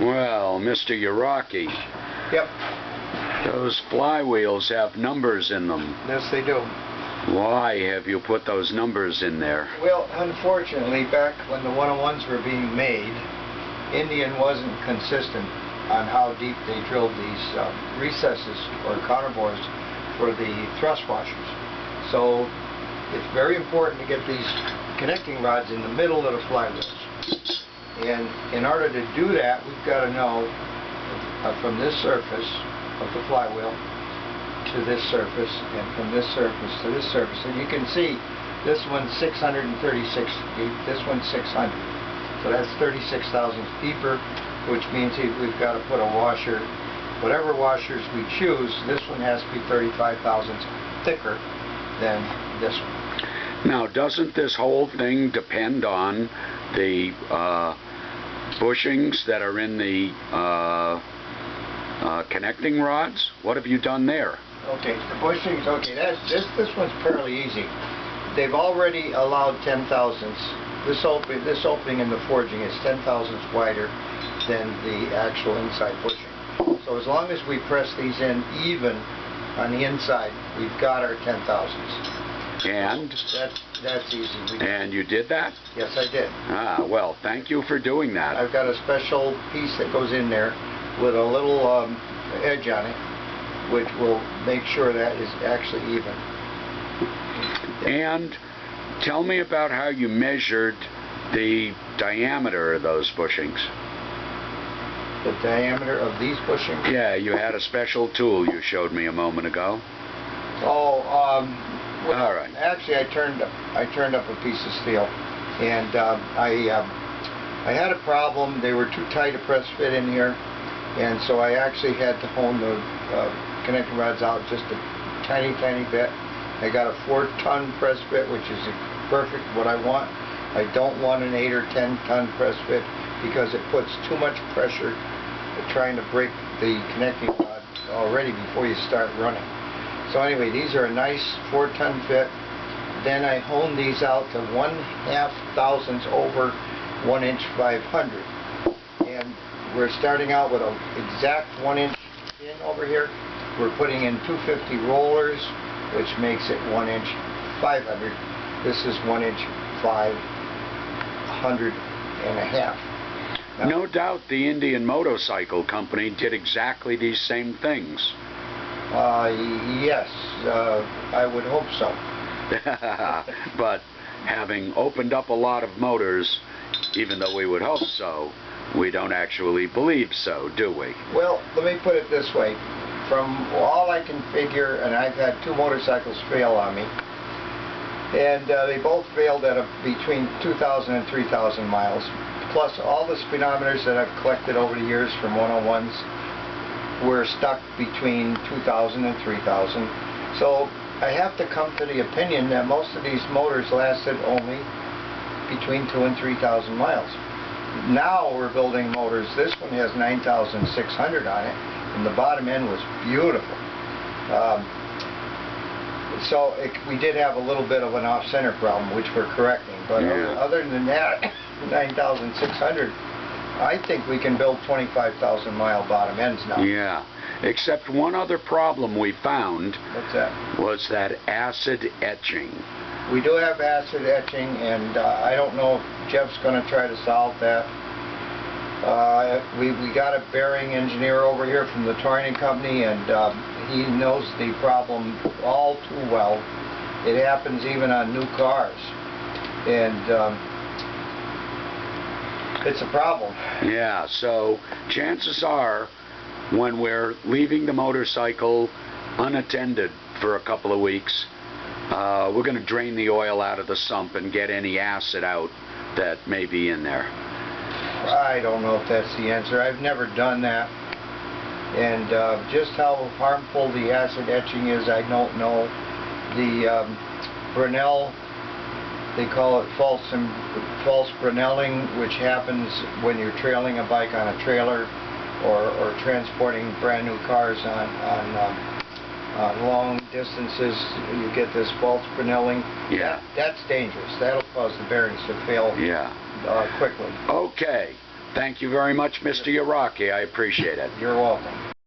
Well, Mr. Yarocki. Yep. Those flywheels have numbers in them. Yes, they do. Why have you put those numbers in there? Well, unfortunately, back when the 101s were being made, Indian wasn't consistent on how deep they drilled these recesses or counterbores for the thrust washers. So it's very important to get these connecting rods in the middle of the flywheels. And in order to do that, we've got to know from this surface of the flywheel to this surface, and from this surface to this surface. And you can see this one's 636 deep, this one's 600. So that's 36 thousandths deeper, which means we've got to put a washer, whatever washers we choose, this one has to be 35 thousandths thicker than this one. Now, doesn't this whole thing depend on the bushings that are in the connecting rods? What have you done there? Okay, the bushings, okay, this one's fairly easy. They've already allowed 10 thousandths. This opening in the forging is 10 thousandths wider than the actual inside bushing. So as long as we press these in even on the inside, we've got our 10 thousandths. And? That's easy. And you did that? Yes, I did. Ah, well, thank you for doing that. I've got a special piece that goes in there with a little edge on it, which will make sure that is actually even. And tell me about how you measured the diameter of those bushings. The diameter of these bushings? Yeah, you had a special tool you showed me a moment ago. Oh, well, all right. Actually, I turned up a piece of steel, and I had a problem. They were too tight to press fit in here, and so I actually had to hone the connecting rods out just a tiny bit. I got a 4-ton press fit, which is perfect what I want. I don't want an 8 or 10-ton press fit because it puts too much pressure trying to break the connecting rod already before you start running. So anyway, these are a nice 4-ton fit. Then I honed these out to 1/2 thousandths over 1 inch 500. And we're starting out with an exact 1 inch in over here. We're putting in 250 rollers, which makes it 1 inch 500. This is 1 inch 500 and a half. Now, no doubt the Indian Motorcycle Company did exactly these same things. Yes, I would hope so. But having opened up a lot of motors, even though we would hope so, we don't actually believe so, do we? Well, let me put it this way. From all I can figure, and I've had 2 motorcycles fail on me, and they both failed at between 2,000 and 3,000 miles, plus all the speedometers that I've collected over the years from 101s were stuck between 2,000 and 3,000. So I have to come to the opinion that most of these motors lasted only between 2,000 and 3,000 miles. Now we're building motors. This one has 9,600 on it, and the bottom end was beautiful. So we did have a little bit of an off-center problem, which we're correcting. But other than that, 9,600, I think we can build 25,000 mile bottom ends now. Yeah, except one other problem we found. What's that? Was that acid etching. We do have acid etching, and I don't know if Jeff's going to try to solve that. We got a bearing engineer over here from the Yarocki company, and he knows the problem all too well. It happens even on new cars, and it's a problem. Yeah, so chances are when we're leaving the motorcycle unattended for a couple of weeks, we're going to drain the oil out of the sump and get any acid out that may be in there. I don't know if that's the answer. I've never done that. And just how harmful the acid etching is, I don't know. The Brunel, they call it false Brunelling, which happens when you're trailing a bike on a trailer or transporting brand new cars on long distances. You get this false Brunelling. Yeah. That's dangerous. That'll cause the bearings to fail quickly. Okay. Thank you very much, Mr. Yarocki. I appreciate it. You're welcome.